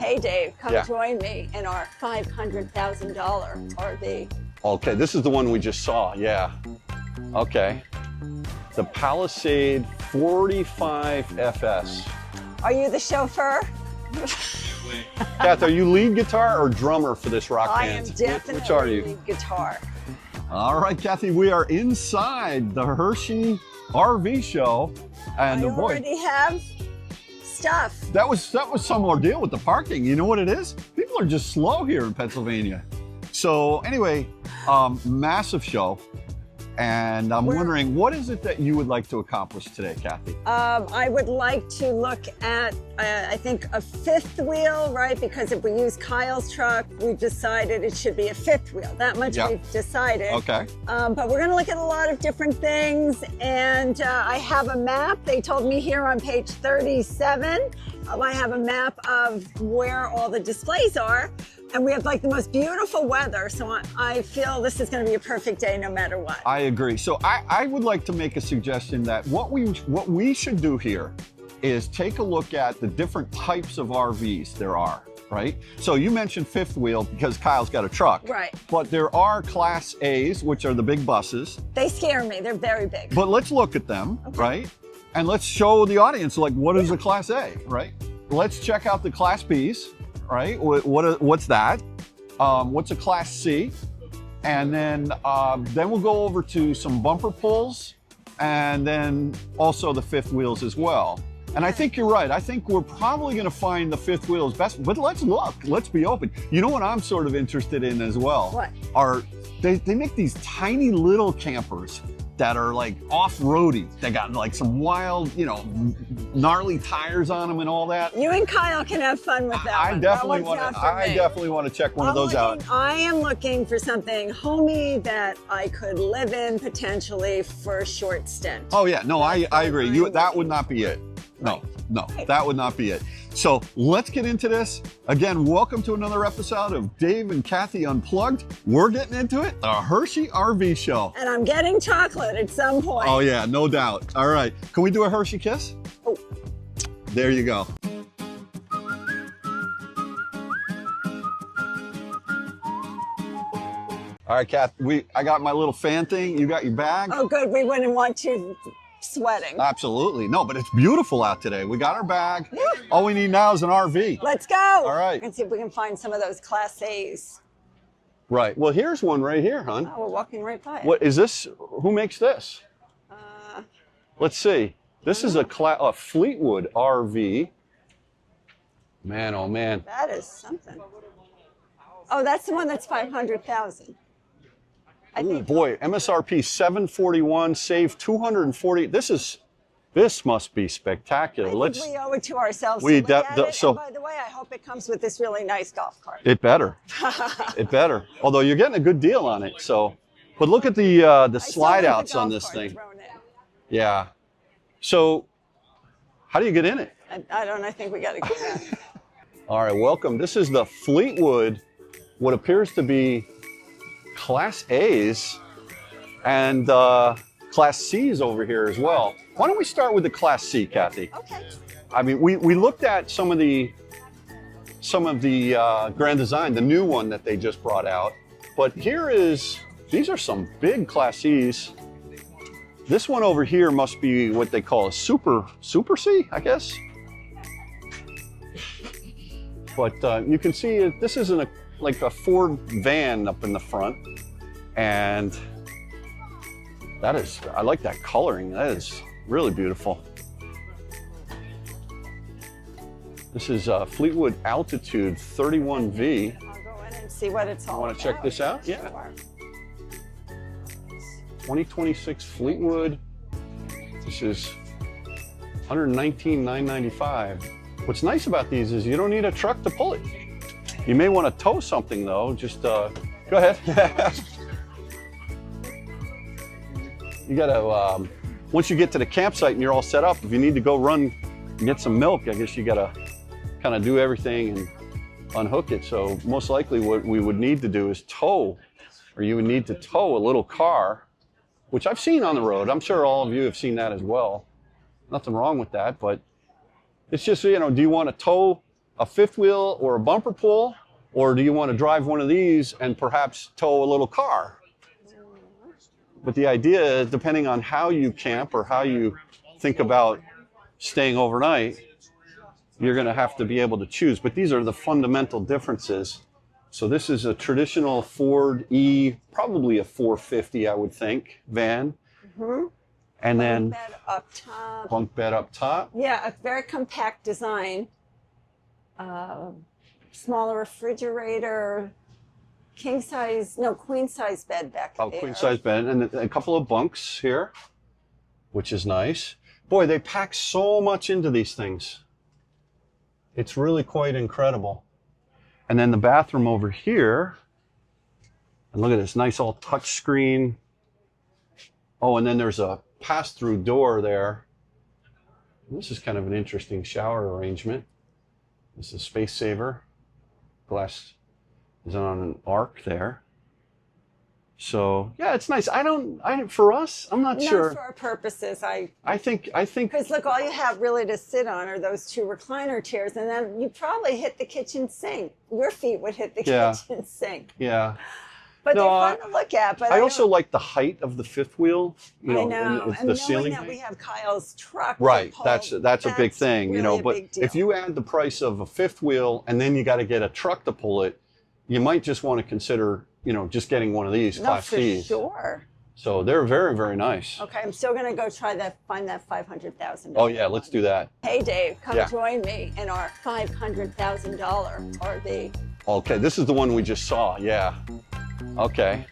Hey Dave, come Yeah. join me in our $500,000 RV. Okay, this is the one we just saw, yeah. Okay. The Palisade 45 FS. Are you the chauffeur? Kath, are you lead guitar or drummer for this rock I band? am definitely Which are you? lead guitar. All right, Kathy, we are inside the Hershey RV Show. And I boy, already have stuff. that was some ordeal with the parking. You know what it is? People are just slow here in Pennsylvania. So anyway, massive show. And I'm wondering, what is it that you would like to accomplish today, Kathy? I would like to look at, I think, a fifth wheel, right? Because if we use Kyle's truck, we've decided it should be a fifth wheel. That much we've decided. Okay. But we're going to look at a lot of different things. And I have a map. They told me here on page 37, I have a map of where all the displays are. And we have like the most beautiful weather, so I feel this is going to be a perfect day no matter what. I agree. So I would like to make a suggestion that what we should do here is take a look at the different types of RVs there are, right? So you mentioned fifth wheel because Kyle's got a truck. Right. But there are Class A's, which are the big buses. They scare me. They're very big. But let's look at them, right? And let's show the audience, like, what is a Class A, right? Let's check out the Class B's. Right? What's that? What's a Class C? And then we'll go over to some bumper pulls and then also the fifth wheels as well. And I think you're right. I think we're probably going to find the fifth wheels best, but let's look. Let's be open. You know what I'm sort of interested in as well? What? They make these tiny little campers that are like off-roady. They got like some wild, gnarly tires on them and all that. You and Kyle can have fun with that I one. definitely want to check one of those out. I am looking for something homey that I could live in potentially for a short stint. Oh yeah, no, I agree. That would not be it. No, that would not be it. So let's get into this. Again, welcome to another episode of Dave and Kathy Unplugged. We're getting into it, the Hershey RV Show. And I'm getting chocolate at some point. Oh yeah, no doubt. All right, can we do a Hershey kiss? Oh. There you go. All right, Kath, I got my little fan thing. You got your bag? Oh good, we wouldn't want you sweating. Absolutely. No, but it's beautiful out today. We got our bag. Yeah. All we need now is an RV. Let's go. All right. Let's see if we can find some of those Class A's. Right. Well, here's one right here, hon. Oh, we're walking right by it. What is this? Who makes this? Let's see. This is a Fleetwood RV. Man, oh man. That is something. Oh, that's the one that's 500,000. Oh boy, MSRP 741, save 240. This must be spectacular. I think we owe it to ourselves to look at it. And by the way, I hope it comes with this really nice golf cart. It better. It better. Although you're getting a good deal on it. So, but look at the slide outs on this thing. Yeah. So, how do you get in it? I don't know. I think we got to get that. All right, welcome. This is the Fleetwood, what appears to be Class A's and Class C's over here as well. Why don't we start with the Class C, Kathy? Okay. I mean, we looked at some of the Grand Design, the new one that they just brought out. But these are some big Class C's. This one over here must be what they call a Super C, I guess. But you can see this isn't like a Ford van up in the front. And I like that coloring. That is really beautiful. This is Fleetwood Altitude 31V. I'll go in and see what it's all about. Want to check this out? Yeah. Sure. 2026 Fleetwood. This is $119,995. What's nice about these is you don't need a truck to pull it. You may want to tow something though. Just go ahead. You gotta, once you get to the campsite and you're all set up, if you need to go run and get some milk, I guess you gotta kind of do everything and unhook it. So most likely what we would need to do is tow, or you would need to tow a little car, which I've seen on the road. I'm sure all of you have seen that as well. Nothing wrong with that, but it's just, do you want to tow a fifth wheel or a bumper pull, or do you want to drive one of these and perhaps tow a little car? But the idea, depending on how you camp or how you think about staying overnight, you're going to have to be able to choose. But these are the fundamental differences. So this is a traditional Ford E, probably a 450, I would think, van. Mm-hmm. And then bunk bed up top. Bunk bed up top. Yeah, a very compact design. Smaller refrigerator, queen size bed back there. Oh, queen size bed, and a couple of bunks here, which is nice. Boy, they pack so much into these things. It's really quite incredible. And then the bathroom over here, and look at this nice all touch screen. Oh, and then there's a pass-through door there. This is kind of an interesting shower arrangement. This is space saver. Glass is on an arc there. So yeah, it's nice. For us, I'm not sure. Not for our purposes. I think because look, all you have really to sit on are those two recliner chairs, and then you probably hit the kitchen sink. Your feet would hit the kitchen sink. Yeah. But they're fun to look at. But I also like the height of the fifth wheel. You know, I know. And the ceiling. That we have Kyle's truck. Right. That's a big thing. Really, you know, but if you add the price of a fifth wheel and then you got to get a truck to pull it, you might just want to consider, you know, just getting one of these Class Cs. Sure. So they're very, very nice. Okay, I'm still gonna go find that $500,000. Oh yeah, let's do that. Hey Dave, come join me in our $500,000 RV. Okay, this is the one we just saw. Yeah. Okay.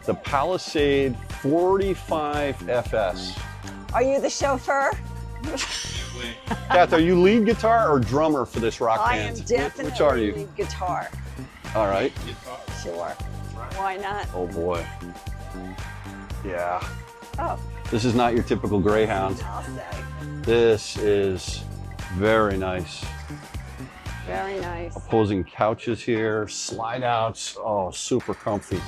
The Palisade 45 FS. Are you the chauffeur? Kath, are you lead guitar or drummer for this rock I band? am definitely Which are you? lead guitar. All right. Sure. Why not? Oh boy. Yeah. Oh. This is not your typical Greyhound. I'll say. This is very nice. Very nice. Opposing couches here, slide outs. Oh, super comfy.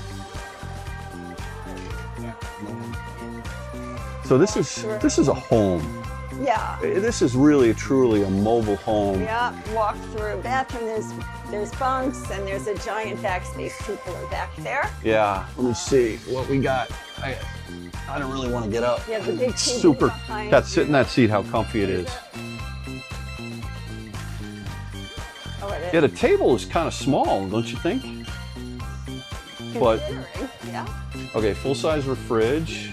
So this is a home. Yeah. This is really truly a mobile home. Yeah. Walk through bathroom. There's bunks and there's a giant backspace cupola back there. Yeah. Let me see what we got. I don't really want to get up. Yeah, the big TV super. behind Kat, sit in that seat. How comfy it is. Oh, it is. Yeah, the table is kind of small, don't you think? But yeah. Okay, full-size fridge,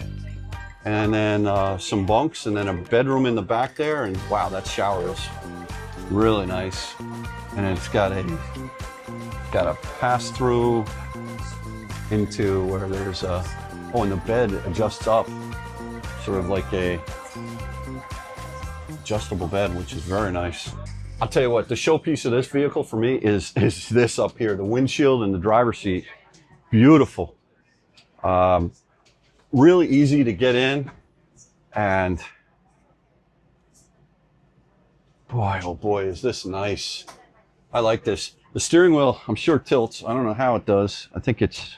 and then some bunks, and then a bedroom in the back there. And wow, that shower is really nice. And it's got a pass-through into where there's a and the bed adjusts up, sort of like a adjustable bed, which is very nice. I'll tell you what, the showpiece of this vehicle for me is this up here, the windshield and the driver's seat. Beautiful. Really easy to get in, and boy, oh boy, is this nice. I like this. The steering wheel, I'm sure tilts. I don't know how it does. I think it's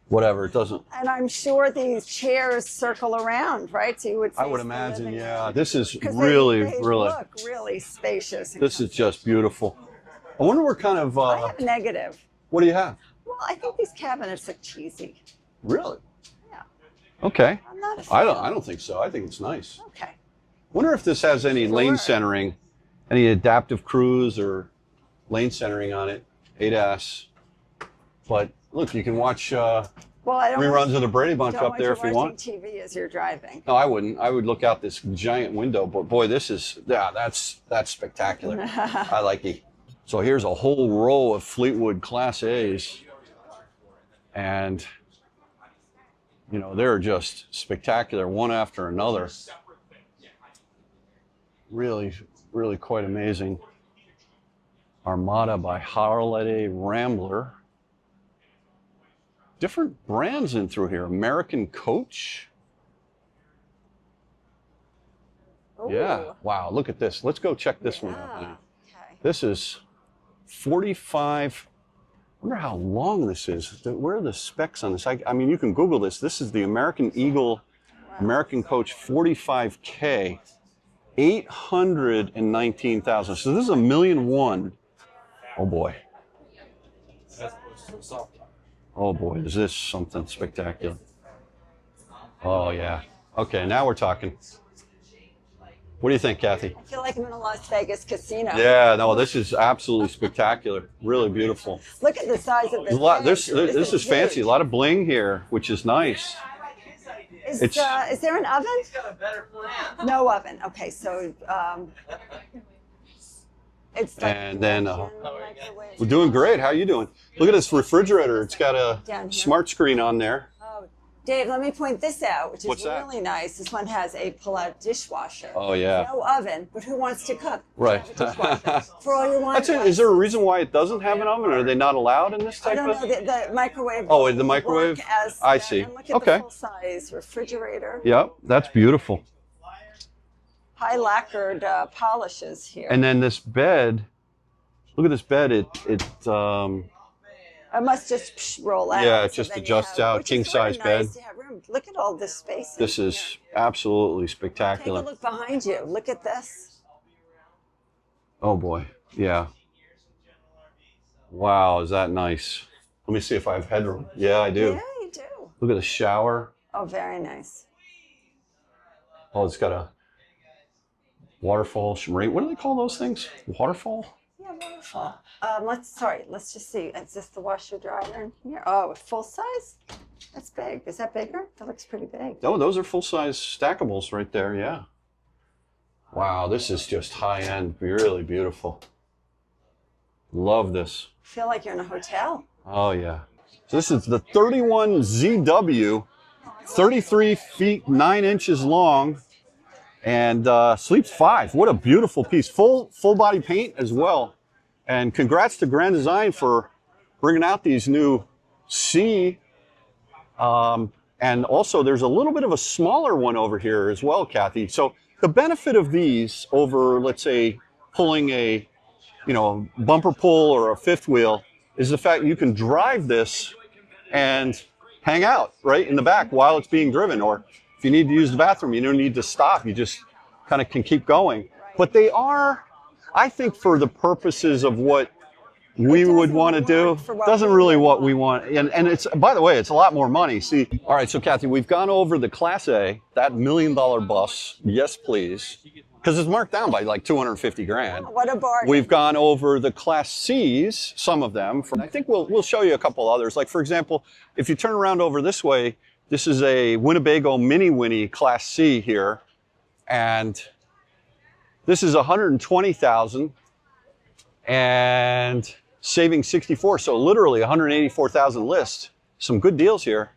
whatever, it doesn't. And I'm sure these chairs circle around, right? So you would. I would imagine, yeah. This is they really look really spacious. This is just beautiful. I wonder what kind of. I have a negative. What do you have? Well, I think these cabinets look cheesy. Really? Yeah. Okay. I'm not a fan. I don't think so. I think it's nice. Okay. Wonder if this has any lane centering, any adaptive cruise or lane centering on it, ADAS. But look, you can watch reruns of the Brady Bunch up there if you want. TV as you're driving. No, I wouldn't. I would look out this giant window. But boy, this is that's spectacular. I like it. So here's a whole row of Fleetwood Class A's, and you know they're just spectacular, one after another. Really, really quite amazing. Armada by Harley Rambler. Different brands in through here. American Coach. Ooh. Yeah. Wow. Look at this. Let's go check this one out now. Okay. This is 45. I wonder how long this is. Where are the specs on this? I mean, you can Google this. This is the American Eagle, American Coach 45K, 819,000. So this is $1,000,001. Oh boy. Oh boy, is this something spectacular. Oh yeah. Okay, now we're talking. What do you think, Kathy? I feel like I'm in a Las Vegas casino. Yeah, no, this is absolutely spectacular. Really beautiful. Look at the size of this. This is fancy. A lot of bling here, which is nice. Is there an oven? No oven. Okay, so it's like and then we're doing great. How are you doing? Look at this refrigerator. It's got a smart screen on there. Oh, Dave, let me point this out, which is What's that? really nice. This one has a pull-out dishwasher. Oh yeah. No oven, but who wants to cook? Right. For all your wine. That's it. Is there a reason why it doesn't have an oven? Are they not allowed in this I type don't of? know. The microwave. Oh, the microwave? work as I that. see. And look at Okay. the full-size refrigerator. Yep, that's beautiful. High lacquered polishes here. And then this bed. Look at this bed. It must just roll out. Yeah, it so just then you adjusts have- out, which is king-size sort of nice bed. to have room. Look at all this space. This in is here. absolutely Take a spectacular. look behind you. Look at this. Oh boy, yeah. Wow, is that nice? Let me see if I have headroom. Yeah, I do. Yeah, you do. Look at the shower. Oh, very nice. Oh, it's got a waterfall. What do they call those things? Waterfall? Yeah, wonderful. Let's just see. Is this the washer dryer in here? Oh, full size? That's big. Is that bigger? That looks pretty big. Oh, those are full-size stackables right there, yeah. Wow, this is just high-end, really beautiful. Love this. I feel like you're in a hotel. Oh, yeah. So this is the 31ZW, 33 feet, 9 inches long, and sleeps 5. What a beautiful piece. Full body paint as well. And congrats to Grand Design for bringing out these new C. And also there's a little bit of a smaller one over here as well, Kathy. So the benefit of these over, let's say, pulling a, bumper pull or a fifth wheel is the fact you can drive this and hang out right in the back while it's being driven. Or if you need to use the bathroom, you don't need to stop. You just kind of can keep going. But they are, I think, for the purposes of what we would want to do, doesn't really what we want. And it's, by the way, it's a lot more money. See, all right, so Kathy, we've gone over the Class A, that $1 million bus. Yes, please. Because it's marked down by like 250 grand. Oh, what a bargain. We've gone over the Class C's, some of them. I think we'll show you a couple others. Like, for example, if you turn around over this way, this is a Winnebago Mini Winnie Class C here. And this is $120,000 and saving 64. So literally 184,000 list. Some good deals here.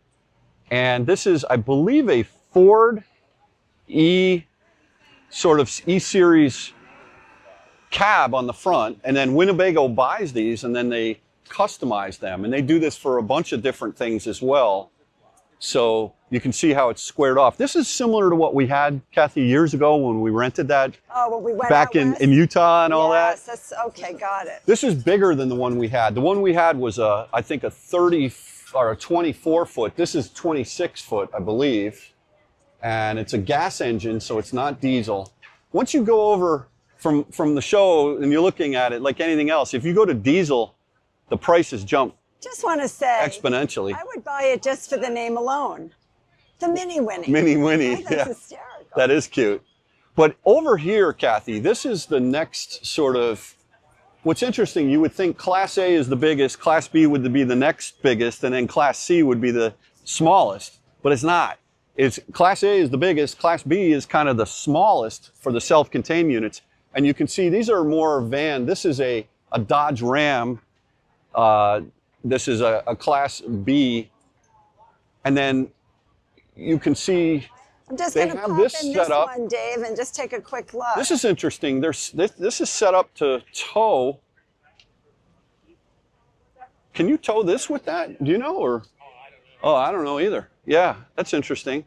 And this is, I believe, a Ford E-Series cab on the front. And then Winnebago buys these and then they customize them. And they do this for a bunch of different things as well. So you can see how it's squared off. This is similar to what we had, Kathy, years ago when we rented that when we went back in Utah and all that. Yes, that's okay, got it. This is bigger than the one we had. The one we had was, I think, a 30 or a 24 foot. This is 26 foot, I believe. And it's a gas engine, so it's not diesel. Once you go over from the show and you're looking at it like anything else, if you go to diesel, the prices jump Just want to say, exponentially. I would buy it just for the name alone. The Mini Winnie. Mini Winnie, That's yeah. hysterical. That is cute. But over here, Kathy, this is the next sort of, what's interesting, you would think Class A is the biggest, Class B would be the next biggest, and then Class C would be the smallest, but it's not. It's Class A is the biggest, Class B is kind of the smallest for the self-contained units. And you can see these are more van. This is a Dodge Ram. This is a Class B. And then you can see I'm just they going to have pop this in set this up. one, Dave, and just take a quick look. This is interesting. This is set up to tow. Can you tow this with that? Do you know? Or oh, I don't know either. Yeah, that's interesting.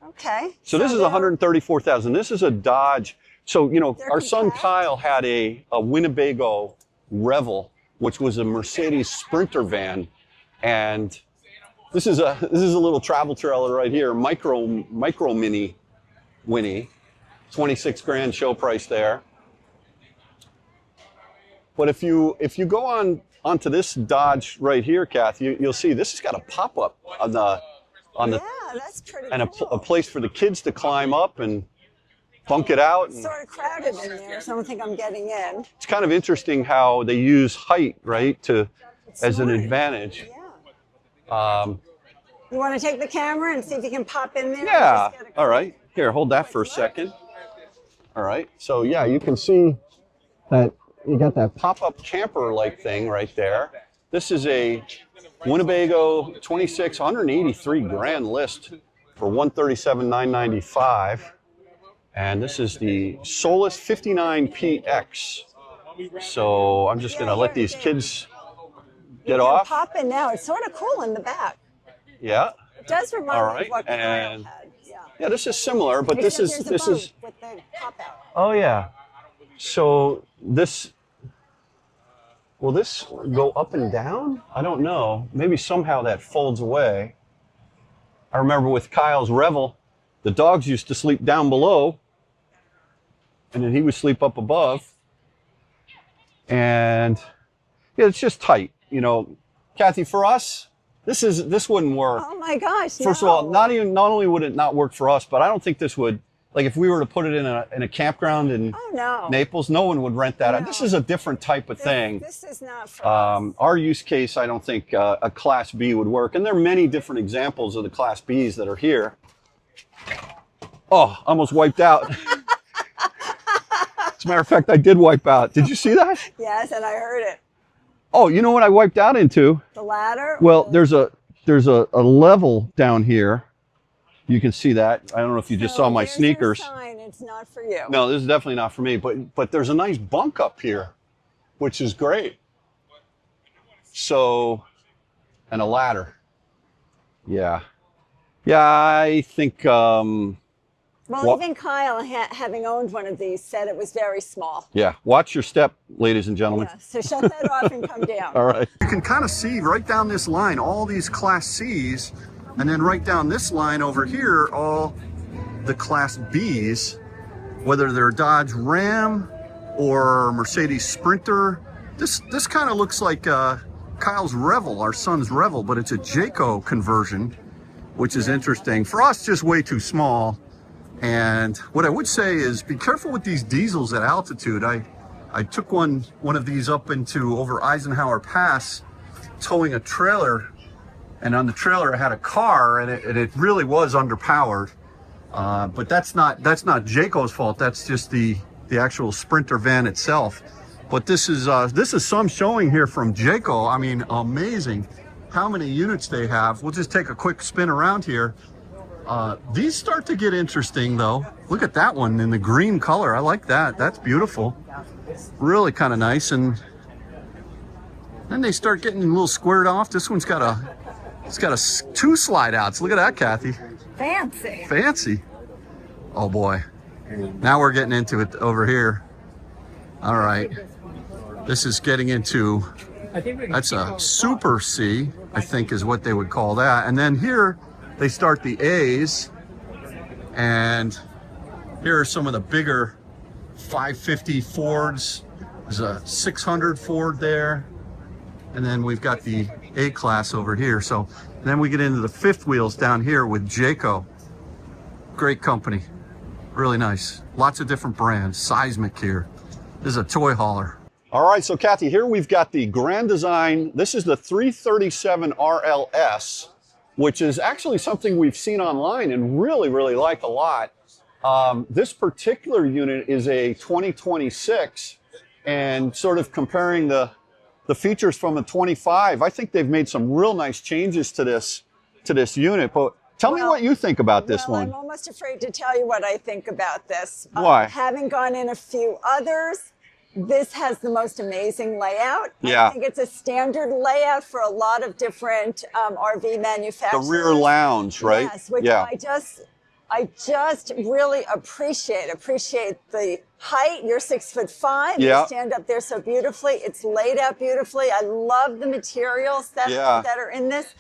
Okay. So this is they're- 134,000. This is a Dodge. So, They're our son compact. Kyle had a Winnebago Revel, which was a Mercedes Sprinter van. And this is a little travel trailer right here, micro mini Winnie. 26 grand show price there. But if you go onto this Dodge right here, Kathy, you'll see this has got a pop-up on the Yeah, that's pretty and cool. a place for the kids to climb up and bunk it out. It's sort of crowded in there, so I don't think I'm getting in. It's kind of interesting how they use height, right, It's as an smart. advantage. Yeah. You want to take the camera and see if you can pop in there? Yeah. Just get All right. Here, hold that for a second. All right. So yeah, you can see that you got that pop-up camper-like thing right there. This is a Winnebago 26, 183 grand list for $137,995. And this is the Solus 59PX. So I'm just going to let these kids get off. Pop in now. It's sort of cool in the back. Yeah. It does remind All me right. of what Kyle And had. Yeah. yeah, this is similar, but Except this there's a is boat with the pop out. oh yeah. So this will this go up and down? I don't know. Maybe somehow that folds away. I remember with Kyle's Revel, the dogs used to sleep down below, and then he would sleep up above. And yeah, it's just tight, you know. Kathy, for us, this wouldn't work. Oh my gosh! First of all, not only would it not work for us, but I don't think this would. Like if we were to put it in a campground in Naples, no one would rent that. No. This is a different type of thing. This is not for us. Our use case, I don't think a Class B would work. And there are many different examples of the Class Bs that are here. Oh, almost wiped out. As a matter of fact, I did wipe out. Did you see that? Yes, and I heard it. Oh, you know what I wiped out into? The ladder? Well, there's a level down here. You can see that. I don't know if you just saw my sneakers. Sign. It's not for you. No, this is definitely not for me. But there's a nice bunk up here, which is great. So, and a ladder. Yeah. Yeah, I think. Well, even Kyle, having owned one of these, said it was very small. Yeah. Watch your step, ladies and gentlemen. Yeah, so shut that off and come down. All right. You can kind of see right down this line all these Class C's. And then right down this line over here, all the Class Bs, whether they're Dodge Ram or Mercedes Sprinter. This kind of looks like Kyle's Revel, our son's Revel, but it's a Jayco conversion, which is interesting. For us, just way too small. And what I would say is be careful with these diesels at altitude. I took one of these up into over Eisenhower Pass, towing a trailer. And on the trailer, I had a car, and it really was underpowered. But that's not Jayco's fault. That's just the actual Sprinter van itself. But this is some showing here from Jayco. I mean, amazing how many units they have. We'll just take a quick spin around here. These start to get interesting, though. Look at that one in the green color. I like that. That's beautiful. Really kind of nice. And then they start getting a little squared off. This one's got two slide outs. Look at that, Kathy. Fancy. Fancy. Oh boy. Now we're getting into it over here. All right. This is getting into, that's a Super C, I think is what they would call that. And then here they start the A's. And here are some of the bigger 550 Fords. There's a 600 Ford there. And then we've got the A-Class over here. So then we get into the fifth wheels down here with Jayco. Great company. Really nice. Lots of different brands. Seismic here. This is a toy hauler. All right, so Kathy, here we've got the Grand Design. This is the 337 RLS, which is actually something we've seen online and really, really like a lot. This particular unit is a 2026, and sort of comparing the features from a 25, I think they've made some real nice changes to this unit. But tell me what you think about this one. I'm almost afraid to tell you what I think about this. Why? Having gone in a few others, this has the most amazing layout. Yeah. I think it's a standard layout for a lot of different RV manufacturers. The rear lounge, right? Yes, which yeah. I just really appreciate the height. You're 6'5". Yeah. You stand up there so beautifully. It's laid out beautifully. I love the materials that are in this.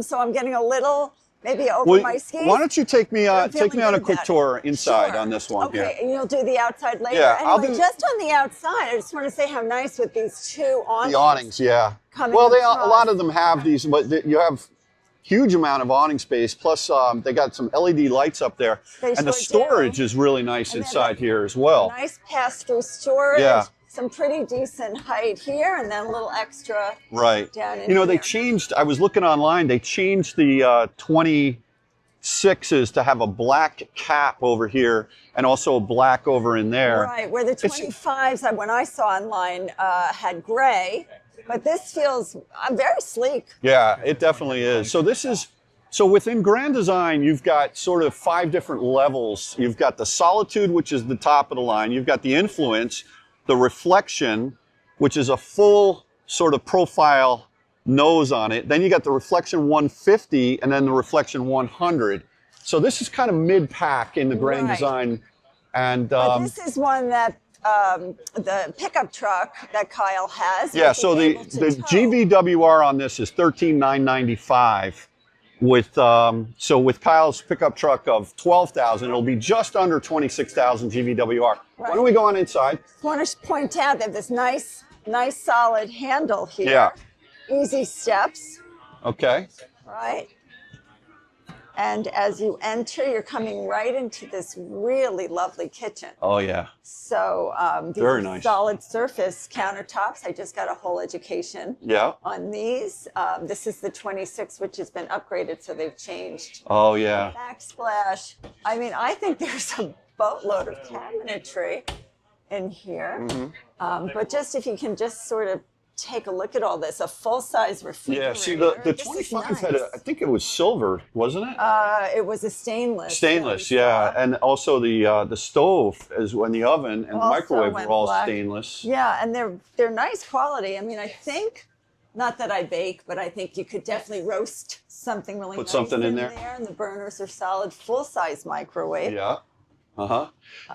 So I'm getting a little maybe over my skis. Why don't you take me on a quick tour inside Sure. on this one? Okay, and you'll do the outside later. Yeah, anyway, I'll do just on the outside. I just want to say how nice with these two awnings. The awnings, yeah. Well, a lot of them have these, but you have huge amount of awning space. Plus, they got some LED lights up there, and the storage is really nice inside here as well. Nice pass-through storage. Yeah. Some pretty decent height here, and then a little extra down in You know, here. they changed, I was looking online, they changed the 26s to have a black cap over here and also a black over in there. Right, where the 25s, when I saw online, had gray, but this feels very sleek. Yeah, it definitely is. So within Grand Design, you've got sort of 5 different levels. You've got the Solitude, which is the top of the line. You've got the Influence, the Reflection, which is a full sort of profile nose on it. Then you got the Reflection 150 and then the Reflection 100. So this is kind of mid-pack in the Grand Design. And but this is one that the pickup truck that Kyle has. Yeah, so the GVWR on this is $13,995. With with Kyle's pickup truck of 12,000, it'll be just under 26,000 GVWR. Why don't we go on inside? I want to point out that this nice solid handle here. Yeah. Easy steps. Okay. Right. And as you enter, you're coming right into this really lovely kitchen. Oh yeah. So these very are nice. Solid surface countertops. I just got a whole education on these. This is the 26, which has been upgraded, so they've changed. Oh yeah. Backsplash. I mean, I think there's a boatload of cabinetry in here. But just if you can just sort of take a look at all this, a full-size refrigerator. Yeah, see the 25 had I think it was silver, wasn't it? It was a stainless. Stainless, yeah, and also the stove and the oven and the microwave were all stainless. Yeah, and they're nice quality. I mean, I think, not that I bake, but I think you could definitely roast something really nice. Put something in there. And the burners are solid, full-size microwave. Yeah.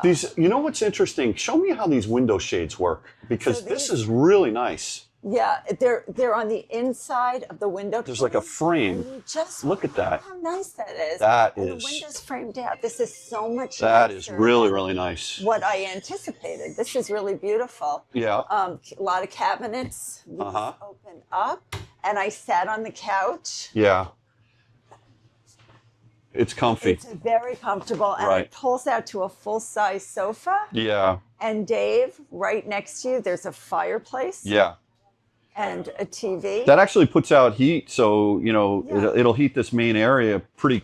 These, you know what's interesting? Show me how these window shades work, because this is really nice. Yeah, they're on the inside of the window. There's like a frame. Just look at that. How nice that is. That and is. The window's framed out. This is so much That nicer is really, really nice. What I anticipated. This is really beautiful. Yeah. A lot of cabinets. These open up, and I sat on the couch. Yeah. It's comfy. It's very comfortable, and it pulls out to a full-size sofa. Yeah. And Dave, right next to you, there's a fireplace. Yeah. And a TV. That actually puts out heat, so you know it'll heat this main area pretty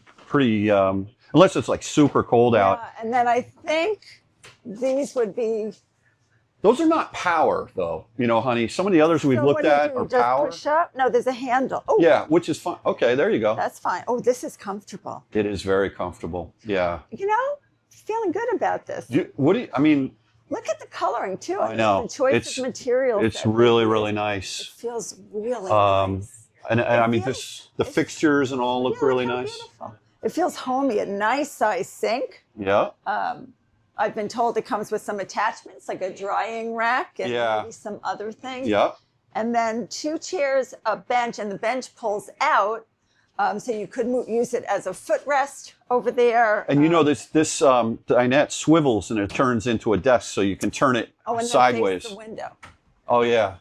unless it's like super cold out. And then I think these would be. Those are not power, though. You know, honey. Some of the others we've looked at are power. Push up? No, there's a handle. Oh. Yeah, which is fine. Okay, there you go. That's fine. Oh, this is comfortable. It is very comfortable. Yeah. You know, feeling good about this. I mean. Look at the coloring too. I know. The choice of materials. It's really, really nice. It feels really nice. And I mean, the fixtures and all look really nice. Beautiful. It feels homey. A nice size sink. Yeah. I've been told it comes with some attachments, like a drying rack and maybe some other things. Yeah. And then 2 chairs, a bench, and the bench pulls out. So you could use it as a footrest over there. And you know, this dinette swivels and it turns into a desk, so you can turn it sideways. The window. Oh yeah.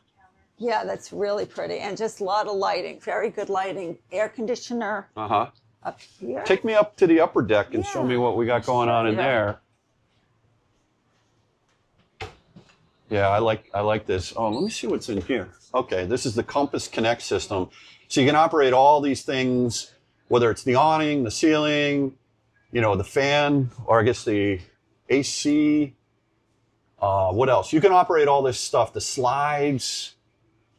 Yeah, that's really pretty, and just a lot of lighting. Very good lighting. Air conditioner. Up here. Take me up to the upper deck and show me what we got going on in there. Yeah, I like this. Oh, let me see what's in here. Okay, this is the Compass Connect system. So you can operate all these things, whether it's the awning, the ceiling, you know, the fan, or I guess the AC. What else? You can operate all this stuff, the slides.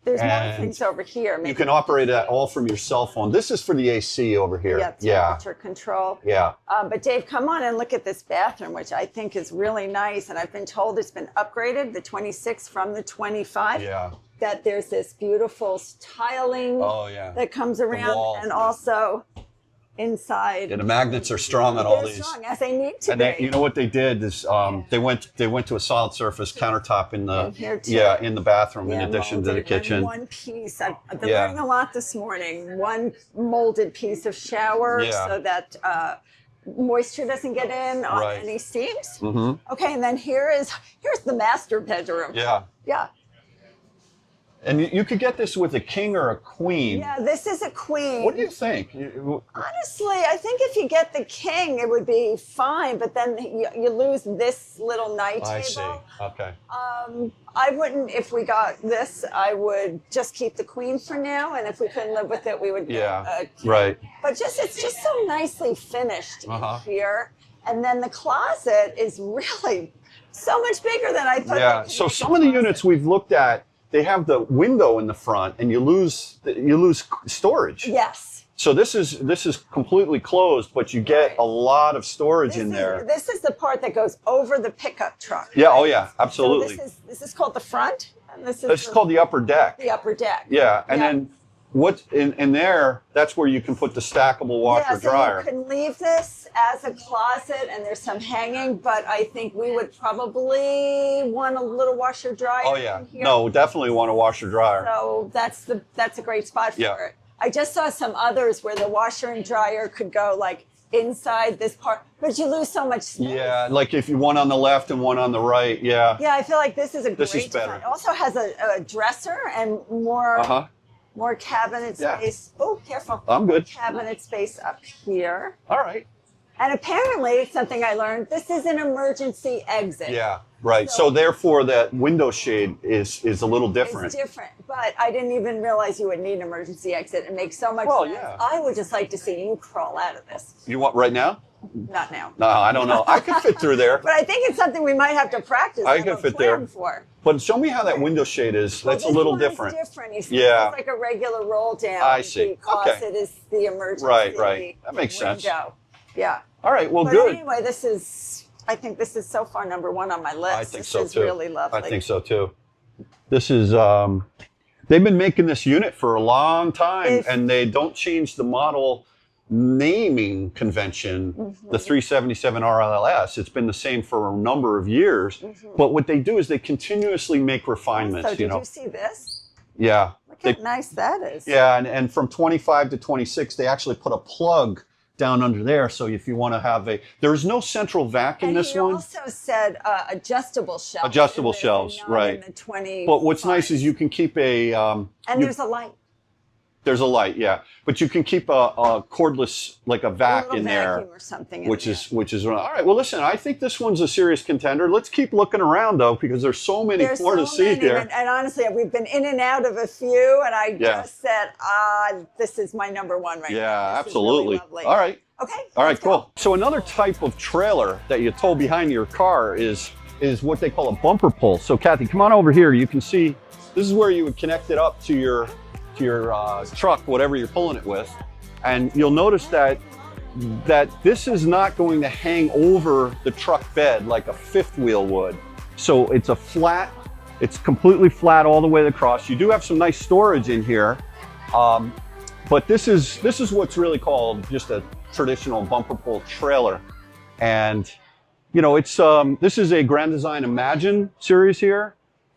There's more things over here. You can operate that all from your cell phone. This is for the AC over here. Yeah, temperature control. Yeah. But Dave, come on and look at this bathroom, which I think is really nice. And I've been told it's been upgraded, the 26 from the 25. Yeah. That there's this beautiful tiling that comes around, and also inside. Yeah, the magnets are strong on all They're these. strong, as they need to And be. then, you know what they did is they went to a solid surface countertop in the In here too. in the bathroom in addition to the molded, kitchen. and one piece. I've been learning a lot this morning. One molded piece of shower so that moisture doesn't get in on any steams. Okay, and then here's the master bedroom. Yeah. And you could get this with a king or a queen. Yeah, this is a queen. What do you think? Honestly, I think if you get the king, it would be fine, but then you lose this little night table. I see. Okay. I wouldn't, if we got this, I would just keep the queen for now, and if we couldn't live with it, we would get a king. Right. But it's just so nicely finished in here. And then the closet is really so much bigger than I thought. Yeah, so some of the units we've looked at, they have the window in the front, and you lose storage. Yes. So this is completely closed, but you get a lot of storage in there. This is the part that goes over the pickup truck. Yeah. Right? Oh yeah. Absolutely. So this is called the front, and this is called the upper deck. The upper deck. Yeah, and then what in there? That's where you can put the stackable washer dryer. You can leave this as a closet, and there's some hanging, but I think we would probably want a little washer dryer. Oh yeah, in here. no, definitely want a washer dryer. So that's a great spot for it. I just saw some others where the washer and dryer could go like inside this part, but you lose so much space. Yeah, like if you one on the left and one on the right. Yeah. Yeah, I feel like this is a this great is better. design. It also has a dresser and more cabinet space. Oh, careful. I'm good. Cabinet space up here. All right. And apparently, something I learned, this is an emergency exit. Yeah, right. So therefore, that window shade is a little different. It's different, but I didn't even realize you would need an emergency exit. It makes so much sense. Yeah. I would just like to see you crawl out of this. You want right now? Not now. No, I don't know. I could fit through there. But I think it's something we might have to practice. I could fit there. For. But show me how that window shade is. That's a little different. Different. You see, it's like a regular roll down. I see. Because it is the emergency. Right. That makes sense. Yeah. All right. Well, but good. Anyway, I think this is so far #1 on my list. I think so too. This is really lovely. I think so too. This is. They've been making this unit for a long time, and they don't change the model naming convention, the 377 RLS. It's been the same for a number of years. But what they do is they continuously make refinements. So did you see this? Yeah. Look how nice that is. Yeah, and from 25 to 26, they actually put a plug down under there. So if you want to have there's no central vac in this one. And he also said adjustable shelves. Adjustable shelves, right. In the 25. But what's nice is you can keep and there's a light. There's a light, yeah. But you can keep a cordless, like a vac in there. Or something which is all right. Well, listen, I think this one's a serious contender. Let's keep looking around, though, because there's so many more to see here. And honestly, we've been in and out of a few, and I just said, this is my #1 right now. Yeah, absolutely. Really all right. Okay. All right, cool. So another type of trailer that you tow behind your car is what they call a bumper pull. So Kathy, come on over here. You can see this is where you would connect it up to your truck, whatever you're pulling it with, and you'll notice that this is not going to hang over the truck bed like a fifth wheel would. So it's completely flat all the way across. You do have some nice storage in here, but this is what's really called just a traditional bumper pull trailer. And you know, it's this is a Grand Design Imagine series here,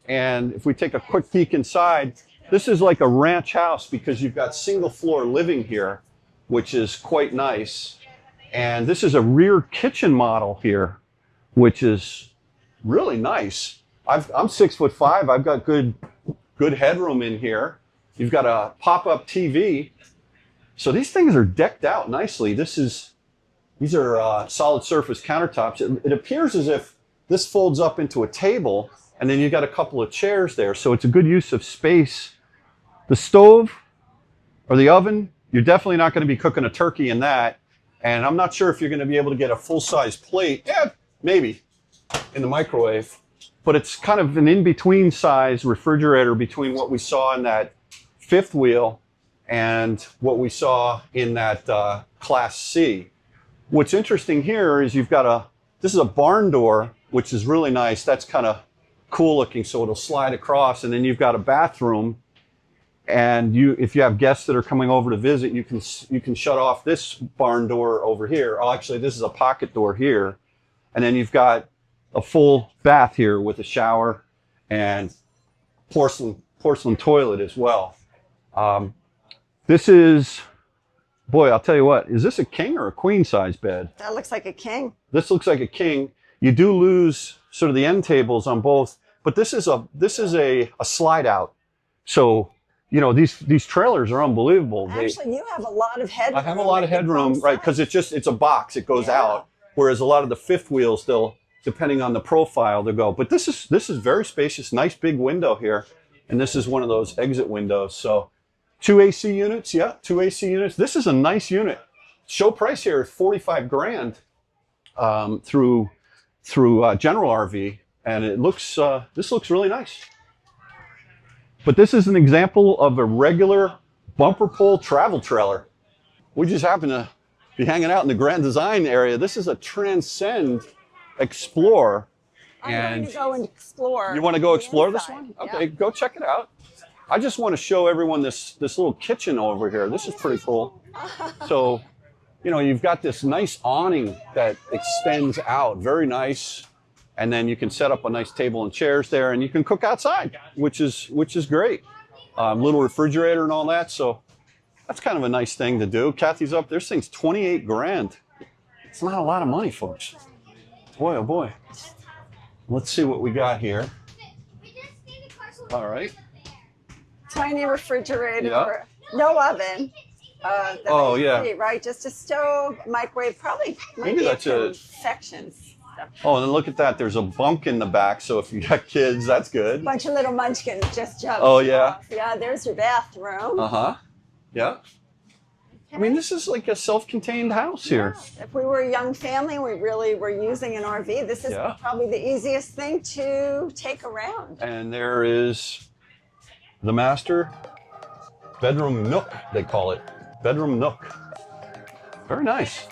and if we take a quick peek inside, this is like a ranch house because you've got single floor living here, which is quite nice. And this is a rear kitchen model here, which is really nice. I'm 6'5". I've got good headroom in here. You've got a pop-up TV. So these things are decked out nicely. These are solid surface countertops. It appears as if this folds up into a table, and then you've got a couple of chairs there. So it's a good use of space. The stove or the oven, you're definitely not going to be cooking a turkey in that. And I'm not sure if you're going to be able to get a full-size plate. Yeah, maybe in the microwave. But it's kind of an in-between size refrigerator between what we saw in that fifth wheel and what we saw in that Class C. What's interesting here is this is a barn door, which is really nice. That's kind of cool looking, so it'll slide across. And then you've got a bathroom And if you have guests that are coming over to visit, you can shut off this barn door over here. Oh, actually, this is a pocket door here. And then you've got a full bath here with a shower and porcelain toilet as well. This is, boy, I'll tell you what, is this a king or a queen size bed? That looks like a king. This looks like a king. You do lose sort of the end tables on both, but this is a slide out. So, you know, these trailers are unbelievable. Actually, you have a lot of headroom. I have a lot of headroom, right? Because it's a box. It goes out. Whereas a lot of the fifth wheels, depending on the profile, they'll go. But this is very spacious. Nice big window here, and this is one of those exit windows. So, 2 AC units. Yeah, 2 AC units. This is a nice unit. Show price here is $45 grand through General RV, and it looks this looks really nice. But this is an example of a regular bumper pull travel trailer. We just happen to be hanging out in the Grand Design area. This is a Transcend Explorer. I'm going to go and explore. You want to go explore this inside. one? Okay, go check it out. I just want to show everyone this little kitchen over here. This is pretty cool. So, you know, you've got this nice awning that extends out, very nice. And then you can set up a nice table and chairs there, and you can cook outside, which is great. Little refrigerator and all that, so that's kind of a nice thing to do. Kathy's up there. This thing's 28 grand. It's not a lot of money, folks. Boy, oh boy. Let's see what we got here. All right. Tiny refrigerator. Yeah. No oven. Oh, yeah. Right, just a stove, microwave, probably Maybe that's confections. Oh, and then look at that. There's a bunk in the back, so if you got kids, that's good. Bunch of little munchkins just jumped Oh, yeah. off. Yeah, there's your bathroom. Uh-huh. Yeah. Okay. I mean, this is like a self-contained house here. If we were a young family, we really were using an RV, this is probably the easiest thing to take around. And there is the master bedroom nook, they call it. Bedroom nook. Very nice.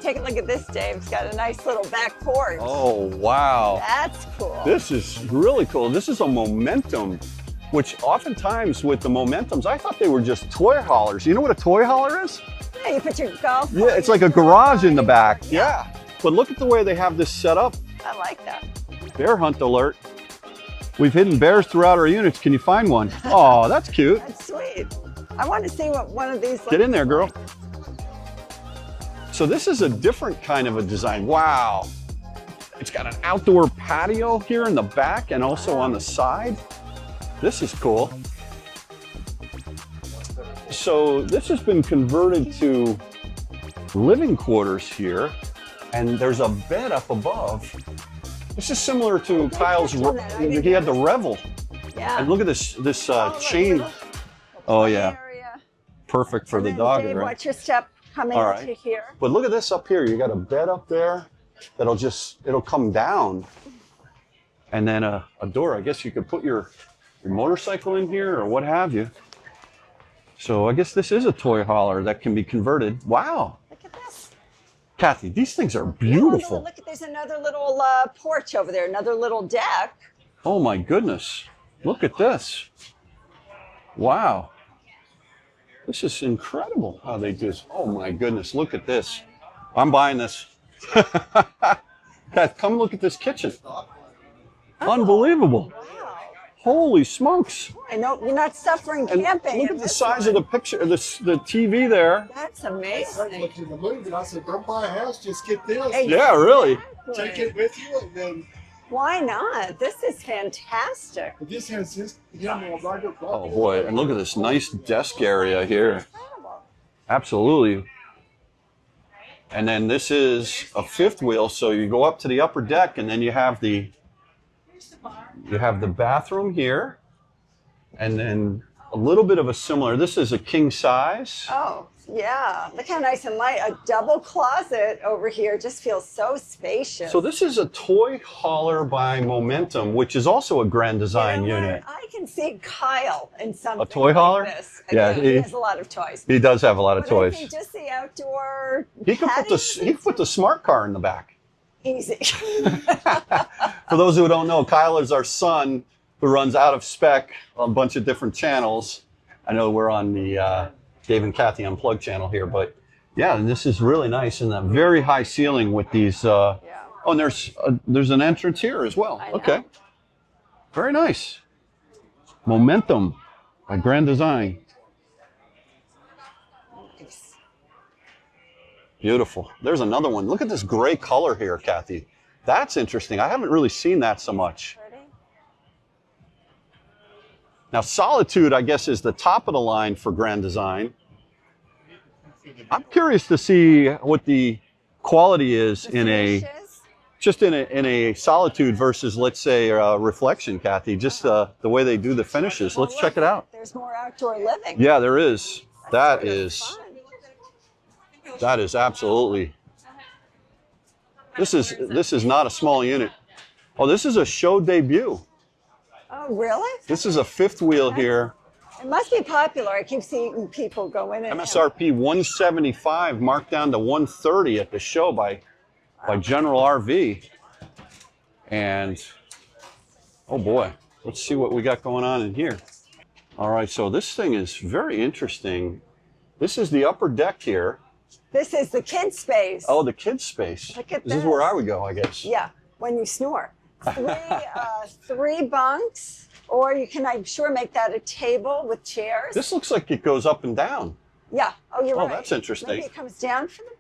Take a look at this, Dave. It's got a nice little back porch. Oh, wow. That's cool. This is really cool. This is a Momentum, which oftentimes with the Momentums, I thought they were just toy haulers. You know what a toy hauler is? Yeah, you put your golf. Yeah, it's like a garage in the back. Yeah. But look at the way they have this set up. I like that. Bear hunt alert. We've hidden bears throughout our units. Can you find one? Oh, that's cute. That's sweet. I want to see what one of these looks Get in there, girl. like. So this is a different kind of a design. Wow. It's got an outdoor patio here in the back and also on the side. This is cool. So this has been converted to living quarters here, and there's a bed up above. This is similar to Kyle's, he had the Revel. Yeah. And look at this chain. Oh yeah, Area. perfect for And the then, dog. Dave, Right? watch your step coming All right. to here. But look at this up here. You got a bed up there that'll it'll come down. And then a door. I guess you could put your motorcycle in here or what have you. So I guess this is a toy hauler that can be converted. Wow. Look at this. Kathy, these things are Oh, beautiful. no, look at, there's another little porch over there, another little deck. Oh my goodness. Look at this. Wow. This is incredible how they do this. Oh my goodness, look at this. I'm buying this. Kath, come look at this kitchen. Unbelievable. Wow. Holy smokes. I know you're not suffering And camping. look in at the this size one. of the picture, the TV there. That's I amazing. looked in the movie and I said, don't buy a house, just get this. Hey, Yeah, really. Take it with you, and then Why not? This is fantastic. this has this, right up. Oh boy, and look at this nice desk area here. Absolutely. And then this is a fifth wheel, so you go up to the upper deck, and then you have the bathroom here, and then a little bit of a similar, this is a king size. Oh, yeah. Look how nice and light. A double closet over here just feels so spacious. So this is a toy hauler by Momentum, which is also a Grand Design unit. I can see Kyle in something A toy hauler? like this. Yeah, Again, he has a lot of toys. He does have a lot of But toys. I think just the outdoor He could put the smart car in the back. easy. For those who don't know, Kyle is our son who runs Out of Spec on a bunch of different channels. I know we're on the Dave and Kathy Unplugged channel here, but yeah, and this is really nice, and a very high ceiling with these. Oh, and there's an entrance here as well. Okay, very nice. Momentum by Grand Design. Nice. Beautiful. There's another one. Look at this gray color here, Kathy. That's interesting. I haven't really seen that so much. Now, Solitude, I guess, is the top of the line for Grand Design. I'm curious to see what the quality is in a Solitude versus, let's say, Reflection, Kathy. Just the way they do the finishes. Let's check it out. There's more outdoor living. Yeah, there is. That is absolutely. This is not a small unit. Oh, this is a show debut. Oh, really? This is a fifth wheel here. It must be popular. I keep seeing people go in and MSRP 175, marked down to 130 at the show by General RV. And oh boy, let's see what we got going on in here. All right, so this thing is very interesting. This is the upper deck here. This is the kids' space. Oh, the kids' space. Look at this is where I would go, I guess. Yeah, when you snore. Three bunks, or you can, I'm sure, make that a table with chairs. This looks like it goes up and down. Yeah. Oh, you're right. Oh, that's interesting. Maybe it comes down for them.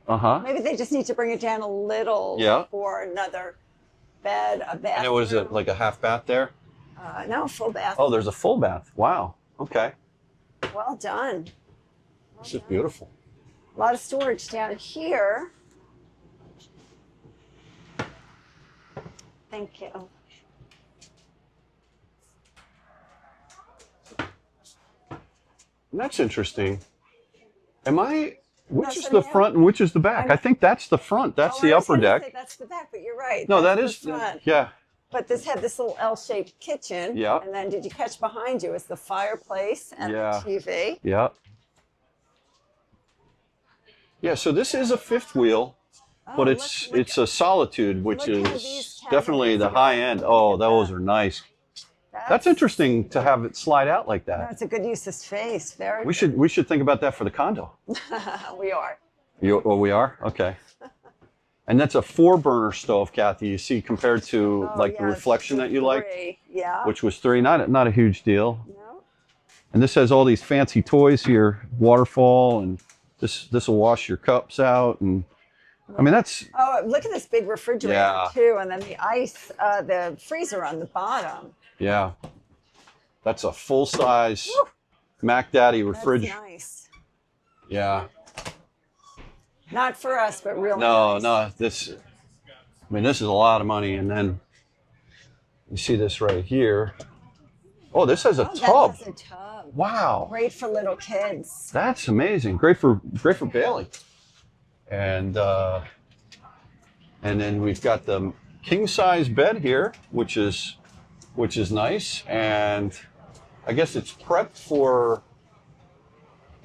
Uh-huh. Maybe they just need to bring it down a little for another bed, a bathroom. And it was like a half bath there? No, full bath. Oh, there's a full bath. Wow. Okay. Well done. This is beautiful. A lot of storage down here. Thank you. That's interesting. Which is the front and which is the back? I think that's the front. That's the upper deck. That's the back, but you're right. No, that's that is, the front. yeah. But this had this little L-shaped kitchen. Yeah. And then did you catch behind you is the fireplace and the TV. Yeah. Yeah, so this is a fifth wheel, but it's a Solitude, which is definitely the high end. Oh, those are nice. That's interesting to have it slide out like that. That's a good use of space. Very. We should think about that for the condo. We are. We are? Okay. And that's a 4-burner stove, Kathy. You see, compared to the Reflection that you liked, which was 3. Not a huge deal. No. And this has all these fancy toys here, waterfall, and this will wash your cups out, and I mean that's. Oh, look at this big refrigerator too, and then the ice, the freezer on the bottom. Yeah, that's a full-size Mac Daddy refrigerator. That's nice. Yeah. Not for us, but real nice. No, this is a lot of money, and then you see this right here. Oh, this has a tub. That has a tub. Wow. Great for little kids. That's amazing. Great for Bailey. And then we've got the king size bed here, which is nice. And I guess it's prepped for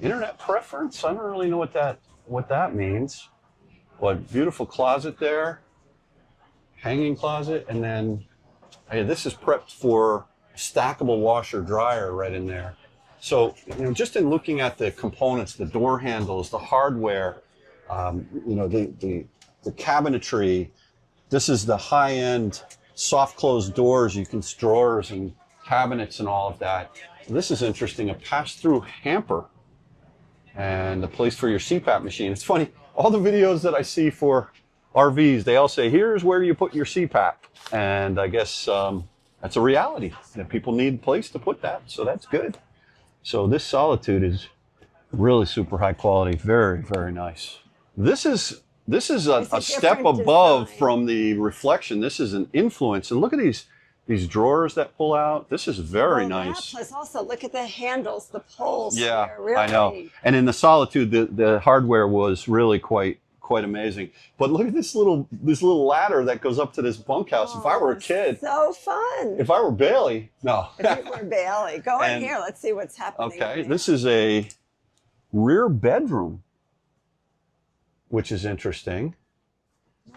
internet preference. I don't really know what that means. But beautiful closet there, hanging closet, and then this is prepped for stackable washer dryer right in there. So just in looking at the components, the door handles, the hardware, the cabinetry, this is the high-end soft closed doors. You can drawers and cabinets and all of that. This is interesting, a pass-through hamper and a place for your CPAP machine. It's funny, all the videos that I see for RVs, they all say, here's where you put your CPAP. And I guess that's a reality, that people need a place to put that, so that's good. So this Solitude is really super high quality, very, very nice. This is a step above from the Reflection. This is an influence, and look at These drawers that pull out. This is very nice. Plus also look at the handles, the poles. Yeah, here, really. I know. And in the Solitude, the hardware was really quite amazing. But look at this little ladder that goes up to this bunkhouse. If I were a kid, so fun. if I were Bailey, no. If you were Bailey, go in here. Let's see what's happening. Okay, this is a rear bedroom, which is interesting.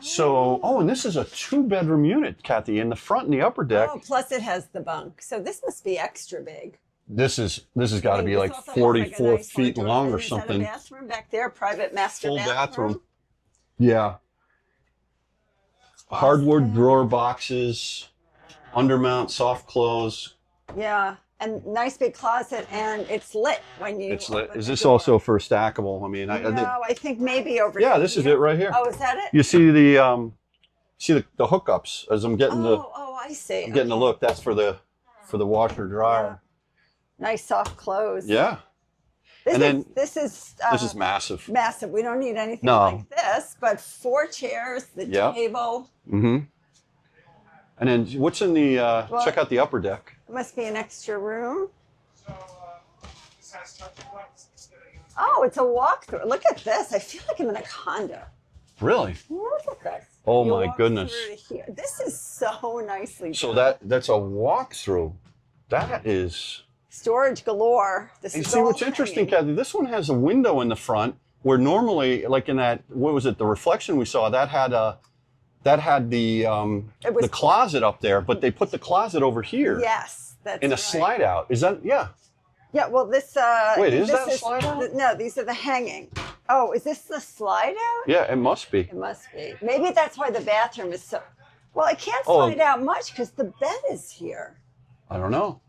So, and this is a 2-bedroom unit, Kathy, in the front and the upper deck. Oh, plus it has the bunk. So this must be extra big. This has got to be like 44 feet long or something. Is that a bathroom back there? Private master Full bathroom? Yeah. Hardwood drawer boxes, undermount, soft close. Yeah. And nice big closet, and it's lit when you. It's lit. Is this also for stackable? I mean, I think maybe over here. Yeah, this is it right here. Oh, is that it? You see the hookups as I'm getting I see. I'm getting the look. That's for the washer dryer. Yeah. Nice soft clothes. Yeah. This is massive. Massive. We don't need anything like this, but 4 chairs, the table. Mm-hmm. And then what's in the check out the upper deck. It must be an extra room. Oh, it's a walkthrough. Look at this. I feel like I'm in a condo. Really? Look at this. Oh my goodness. This is so nicely done. So that's a walkthrough. That is storage galore. You see what's interesting, Kathy? This one has a window in the front where normally, like in that, what was it? The reflection we saw that had the closet up there, but they put the closet over here. Yes, that's in a slide out. Is that Yeah, well, this. Wait, is that a slide out? No, these are the hanging. Oh, is this the slide out? Yeah, it must be. It must be. Maybe that's why the bathroom is so. Well, it can't slide out much because the bed is here. I don't know.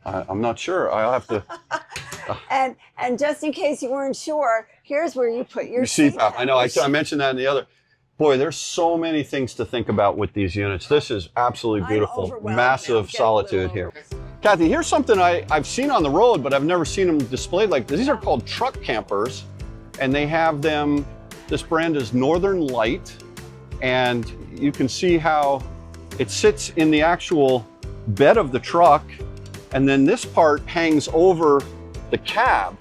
I'm not sure. I'll have to. And just in case you weren't sure, here's where you put your CPAP. I know. I mentioned that in the other. Boy, there's so many things to think about with these units. This is absolutely beautiful. Massive Solitude here. Kathy, here's something I've seen on the road, but I've never seen them displayed like this. These are called truck campers, and they have them, this brand is Northern Light, and you can see how it sits in the actual bed of the truck, and then this part hangs over the cab.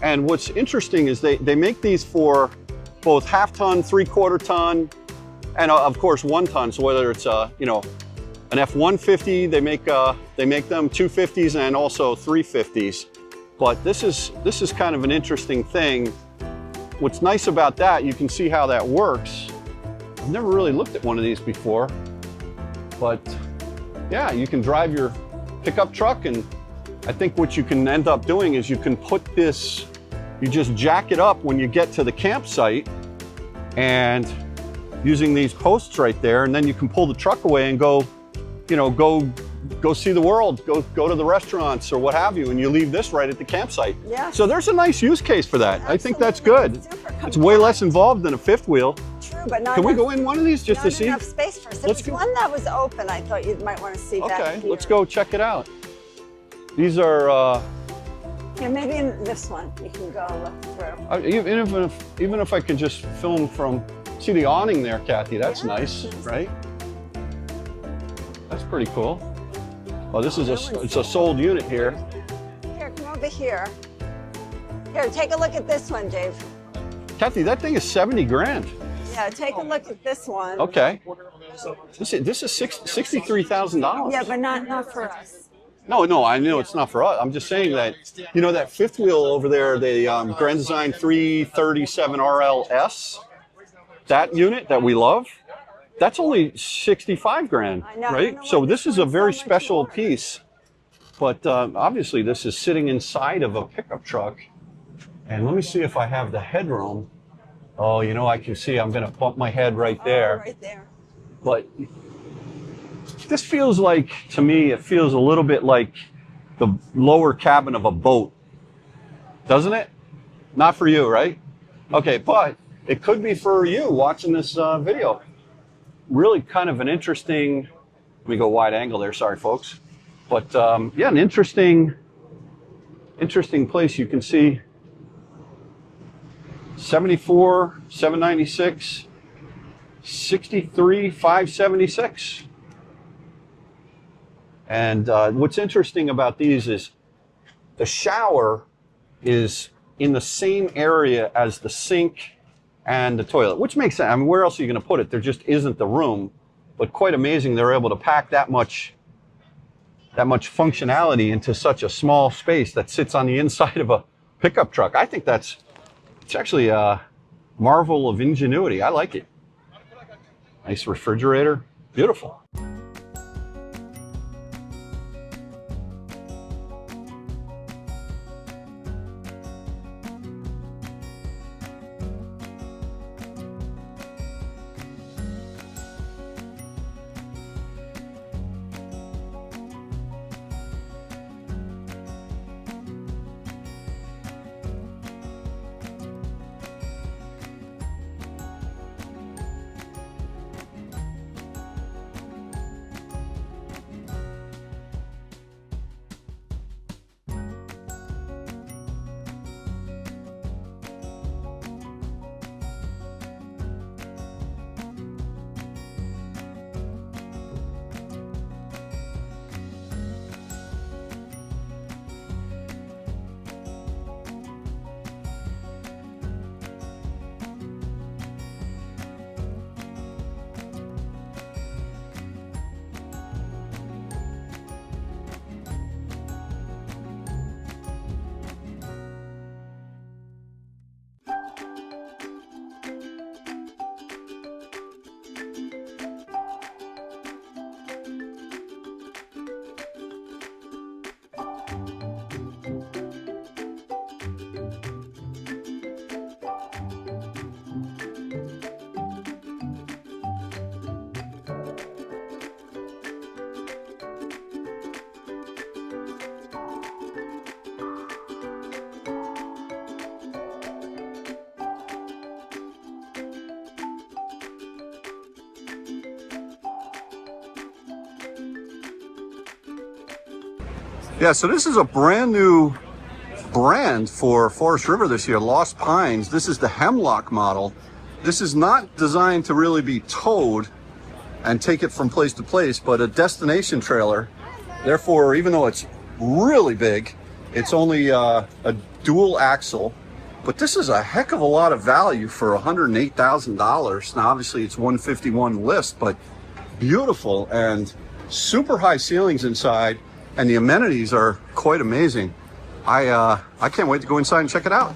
And what's interesting is they make these for both half-ton, 3/4 ton, and of course 1 ton. So whether it's an F-150, they make them 250s and also 350s. But this is kind of an interesting thing. What's nice about that, you can see how that works. I've never really looked at one of these before, but yeah, you can drive your pickup truck, and I think what you can end up doing is you can put this. You just jack it up when you get to the campsite and using these posts right there, and then you can pull the truck away and go see the world, go to the restaurants or what have you, and you leave this right at the campsite. Yeah. So there's a nice use case for that. Absolutely. I think that's good. It's way less involved than a fifth wheel. True, but not Can we go in one of these just to see? Enough space for us. There was one that was open. I thought you might want to see back Okay, here. let's go check it out. These are. Yeah, maybe in this one you can go look through. Even if I could just film from, see the awning there, Kathy. That's nice, right? That's pretty cool. Oh, this is it's a sold unit here. Here, come over here. Here, take a look at this one, Dave. Kathy, that thing is 70 grand. Yeah, take a look at this one. Okay. This is $63,000. Yeah, but not for us. No, I know it's not for us. I'm just saying that, that fifth wheel over there, the Grand Design 337 RLS, that unit that we love, that's only 65 grand, right? So this is a very special piece, but obviously this is sitting inside of a pickup truck. And let me see if I have the headroom. Oh, I can see I'm going to bump my head right there. Right there. But this feels like, to me, it feels a little bit like the lower cabin of a boat, doesn't it? Not for you, right? Okay, but it could be for you watching this video. Really kind of an interesting, let me go wide angle there, sorry folks. But yeah, an interesting place. You can see 74, 796, 63, 576. And what's interesting about these is the shower is in the same area as the sink and the toilet, which makes sense. I mean, where else are you going to put it? There just isn't the room. But quite amazing they're able to pack that much functionality into such a small space that sits on the inside of a pickup truck. I think it's actually a marvel of ingenuity. I like it. Nice refrigerator. Beautiful. Yeah, so this is a brand new brand for Forest River this year, Lost Pines. This is the Hemlock model. This is not designed to really be towed and take it from place to place, but a destination trailer. Therefore, even though it's really big, it's only a dual axle. But this is a heck of a lot of value for $108,000. Now, obviously, it's $151 list, but beautiful and super high ceilings inside. And the amenities are quite amazing. I can't wait to go inside and check it out.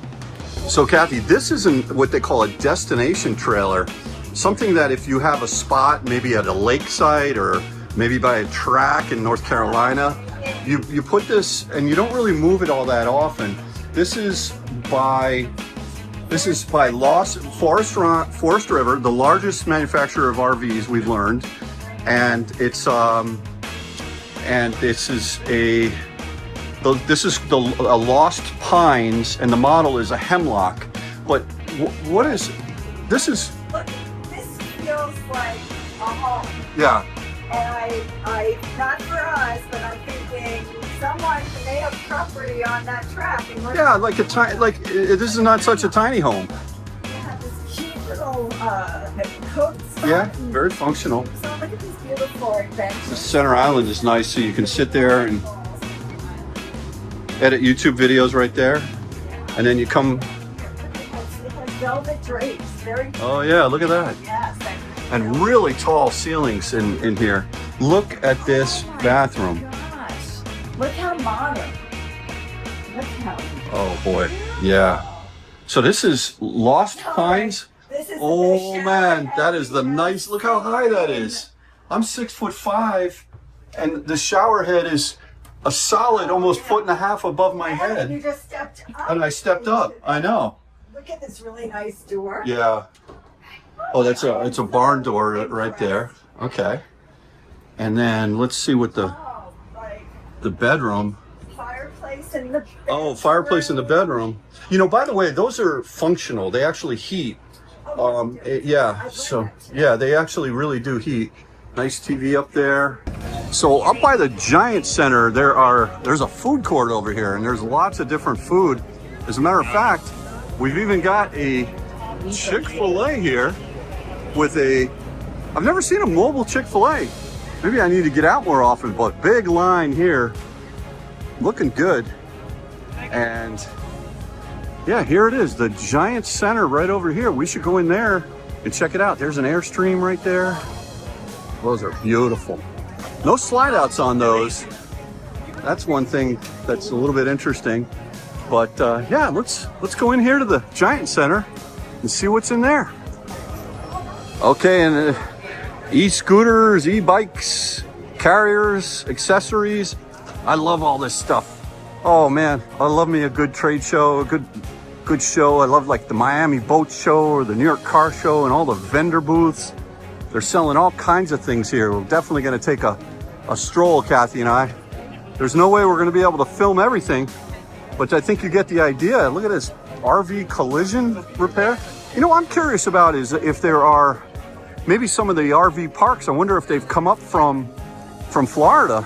So Kathy, this isn't what they call a destination trailer. Something that if you have a spot, maybe at a lakeside or maybe by a track in North Carolina, you put this and you don't really move it all that often. This is by Forest River, the largest manufacturer of RVs we've learned. And it's this is a Lost Pines, and the model is a Hemlock. But what is this? Is look, this feels like a home. Yeah. And I not for us, but I'm thinking someone may have property on that track. And yeah, like a tiny, this is not such a tiny home. They have this cute little coat. Yeah, very functional. So look at these beautiful adventures. The center island is nice, so you can sit there and edit YouTube videos right there, and then you come. It has velvet drapes. Very. Oh yeah, look at that. Yes. And really tall ceilings in here. Look at this bathroom. Oh my gosh. Look how modern. Look how. Oh boy, yeah. So this is Lost Pines. This is Oh man, that is the nice, look how high that is. I'm 6'5", and the shower head is a solid almost 1.5 feet above my And you head. just stepped up. And I stepped up, I know. Look at this really nice door. Yeah. Oh, it's a barn door right there. Okay. And then let's see what Oh, like the bedroom. fireplace in the bedroom. Oh, fireplace in the bedroom. You know, by the way, those are functional. They actually heat. Yeah, so yeah, they actually really do heat. Nice TV up there. So up by the Giant Center, there's a food court over here, and there's lots of different food. As a matter of fact, we've even got a Chick-fil-A here with I've never seen a mobile Chick-fil-A. Maybe I need to get out more often, but big line here. Looking good. And yeah, here it is, the giant center right over here. We should go in there and check it out. There's an Airstream right there. Those are beautiful. No slide outs on those. That's one thing that's a little bit interesting. But yeah, let's go in here to the giant center and see what's in there. Okay, and e-scooters, e-bikes, carriers, accessories. I love all this stuff. Oh man, I love me a good trade show, a good show. I love like the Miami Boat Show or the New York Car Show and all the vendor booths. They're selling all kinds of things here. We're definitely gonna take a stroll, Kathy and I. There's no way we're gonna be able to film everything, but I think you get the idea. Look at this RV collision repair. You know what I'm curious about is if there are maybe some of the RV parks, I wonder if they've come up from Florida.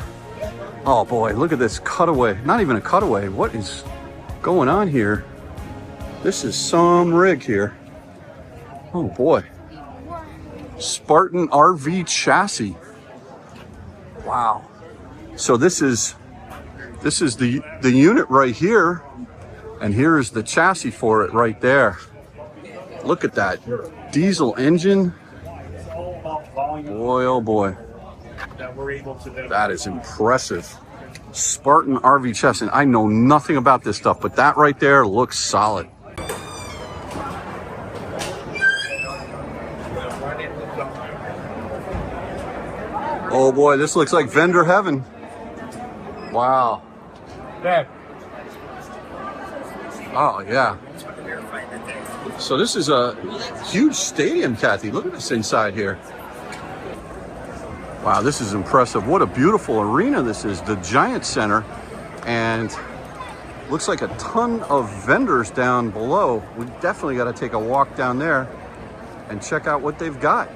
Oh boy, look at this cutaway. Not even a cutaway. What is going on here? This is some rig here. Oh boy. Spartan RV chassis. Wow. So this is the unit right here, and here is the chassis for it right there. Look at that diesel engine. Boy, oh boy. That is impressive. Spartan RV chassis. I know nothing about this stuff, but that right there looks solid. Oh boy, this looks like vendor heaven. Wow. Oh yeah. So this is a huge stadium, Kathy. Look at this inside here. Wow, this is impressive. What a beautiful arena this is, the Giant Center. And looks like a ton of vendors down below. We definitely got to take a walk down there and check out what they've got.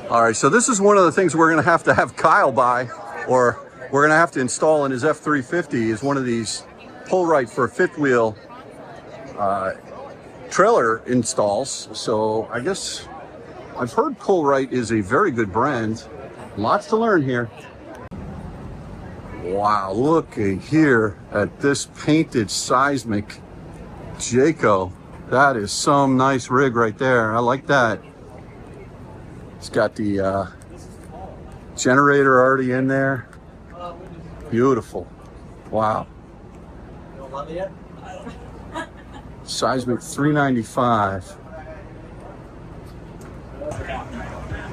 All right, so this is one of the things we're going to have Kyle buy, or we're going to have to install in his F-350, is one of these pull right for fifth wheel trailer installs. So I guess I've heard Pull-Right is a very good brand. Lots to learn here. Wow, look here at this painted seismic Jayco. That is some nice rig right there. I like that. It's got the generator already in there. Beautiful. Wow. Seismic 395.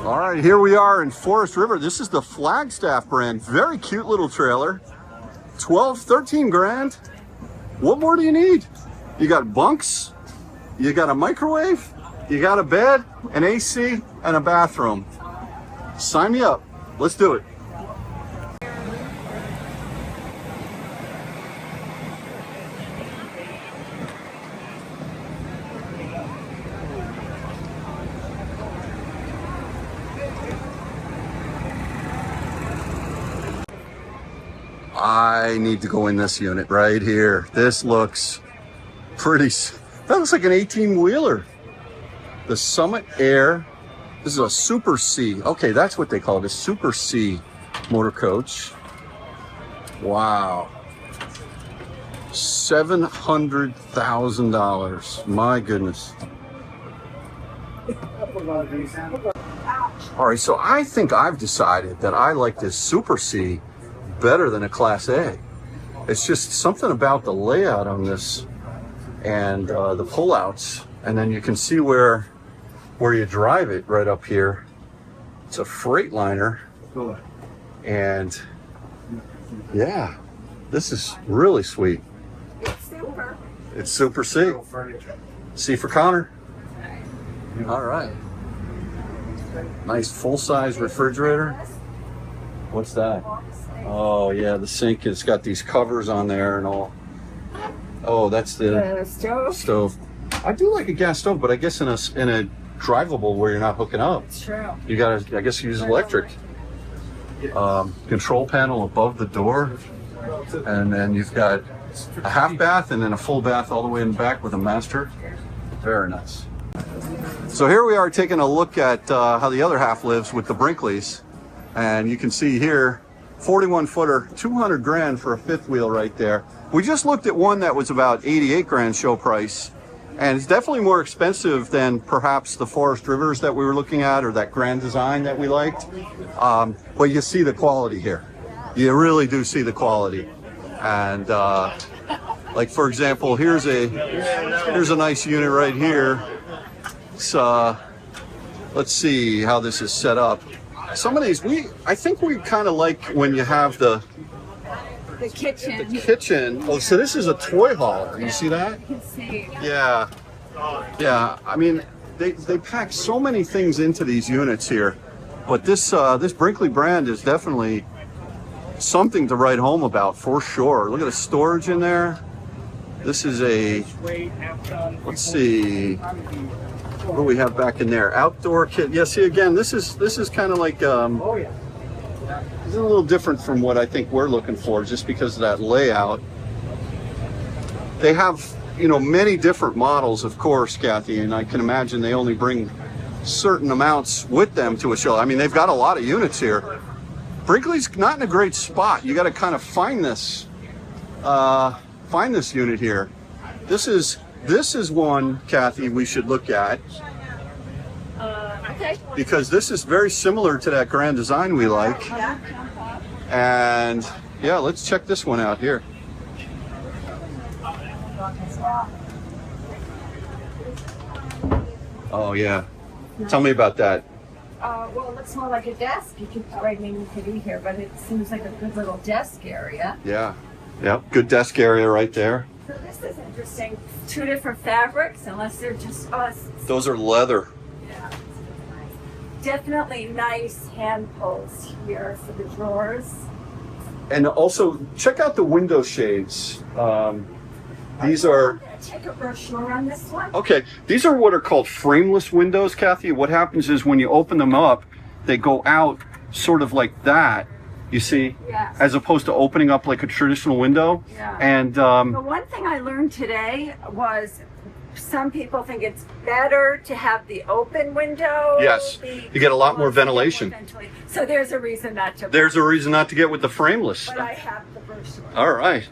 All right, here we are in Forest River. This is the Flagstaff brand. Very cute little trailer. 12, 13 grand. What more do you need? You got bunks, you got a microwave, you got a bed, an AC, and a bathroom. Sign me up. Let's do it. I need to go in this unit right here. This looks pretty, that looks like an 18-wheeler. The Summit Air. This is a Super C. Okay, that's what they call it, a Super C motor coach. Wow. $700,000. My goodness. All right, so I think I've decided that I like this Super C better than a Class A. It's just something about the layout on this and the pullouts, and then you can see where you drive it right up here. It's a Freightliner, and yeah, this is really sweet. It's Super C. C for Connor. All right. Nice full-size refrigerator. What's that? Oh yeah, the sink has got these covers on there and all. Oh, that's the stove. I do like a gas stove, but I guess in a drivable where you're not hooking up. It's true. You gotta, I guess, use electric. Control panel above the door, and then you've got a half bath and then a full bath all the way in the back with a master. Very nice. So here we are taking a look at how the other half lives with the Brinkleys. And you can see here, 41 footer, 200 grand for a fifth wheel right there. We just looked at one that was about 88 grand show price. And it's definitely more expensive than perhaps the Forest Rivers that we were looking at, or that Grand Design that we liked. But you see the quality here. You really do see the quality. And like, for example, here's a nice unit right here. It's, let's see how this is set up. Some of these, I think we kind of like when you have the kitchen. Oh, so this is a toy hauler. You see that? You can see. Yeah. Yeah. I mean, they pack so many things into these units here, but this Brinkley brand is definitely something to write home about for sure. Look at the storage in there. This is a, let's see, what do we have back in there? Outdoor kit. Yeah, see, again, this is kind of like, it's a little different from what I think we're looking for, just because of that layout. They have, you know, many different models, of course, Kathy, and I can imagine they only bring certain amounts with them to a show. I mean, they've got a lot of units here. Brinkley's not in a great spot. You got to kind of find this unit here. This is one, Kathy, we should look at. Okay. Because this is very similar to that Grand Design we like. And yeah, let's check this one out here. Oh yeah. Tell me about that. Well, it looks more like a desk. You could right maybe you could eat here, but it seems like a good little desk area. Yeah. Yeah. Good desk area right there. So this is interesting. Two different fabrics, unless they're just us. Those are leather. Yeah. Definitely nice hand pulls here for the drawers. And also check out the window shades. These are. Take a brochure on this one. Okay, these are what are called frameless windows, Kathy. What happens is when you open them up, they go out sort of like that, you see, Yes. as opposed to opening up like a traditional window. Yeah. And The one thing I learned today was some people think it's better to have the open window. Yes, you get a lot more ventilation. So there's a reason not to. There's a reason not to get with the frameless But stuff. I have the brochure. All right.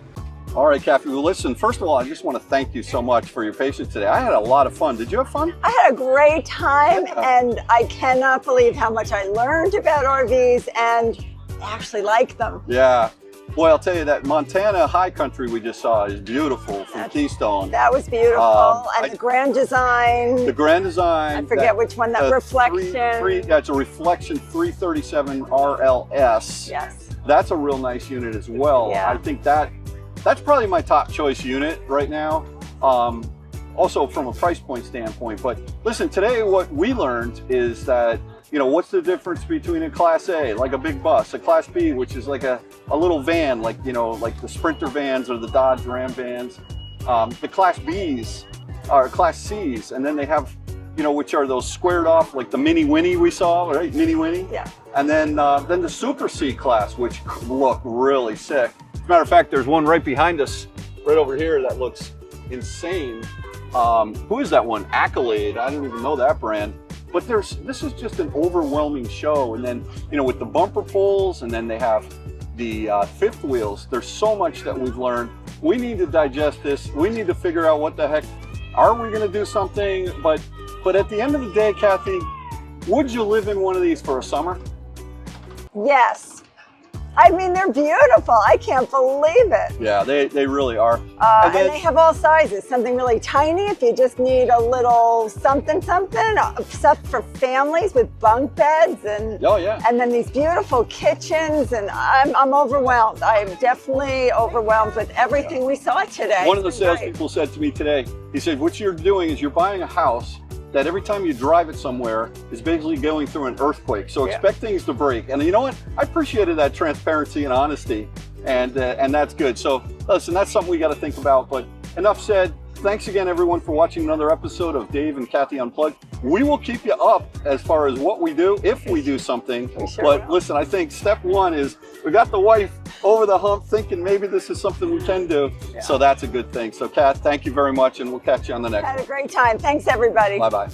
All right, Kathy. Well, listen, first of all, I just want to thank you so much for your patience today. I had a lot of fun. Did you have fun? I had a great time, and I cannot believe how much I learned about RVs and actually like them. Yeah. Boy, I'll tell you, that Montana high country we just saw is beautiful from Keystone. That was beautiful. And the Grand Design. The Grand Design. I forget which one, that Reflection. Yeah, it's a Reflection 337 RLS. Yes. That's a real nice unit as well. Yeah. I think that's probably my top choice unit right now. Also from a price point standpoint. But listen, today what we learned is that, you know, what's the difference between a Class A, like a big bus, a Class B, which is like a little van, like, you know, like the Sprinter vans or the Dodge Ram vans. The Class Bs are Class Cs, and then they have, you know, which are those squared off, like the Mini Winnie we saw, right? Mini Winnie. Yeah. And then the Super C class, which look really sick. As a matter of fact, there's one right behind us, right over here, that looks insane. Who is that one? Accolade. I don't even know that brand. But this is just an overwhelming show. And then, you know, with the bumper pulls, and then they have the fifth wheels. There's so much that we've learned. We need to digest this. We need to figure out what the heck, are we going to do something? But at the end of the day, Kathy, would you live in one of these for a summer? Yes. I mean, they're beautiful. I can't believe it. Yeah, they really are. And they have all sizes. Something really tiny if you just need a little something, stuff for families with bunk beds, and Oh yeah. and then these beautiful kitchens, and I'm overwhelmed. I'm definitely overwhelmed with everything we saw today. One of the It's been great. salespeople said to me today, he said, what you're doing is you're buying a house that every time you drive it somewhere is basically going through an earthquake. So expect things to break. And you know what? I appreciated that transparency and honesty, and that's good. So listen, that's something we got to think about. But enough said. Thanks again, everyone, for watching another episode of Dave and Kathy Unplugged. We will keep you up as far as what we do, if we do something. But listen, I think step one is we got the wife over the hump thinking maybe this is something we can do. Yeah. So that's a good thing. So Kat, thank you very much, and we'll catch you on the next one. Had a great time. Thanks, everybody. Bye-bye.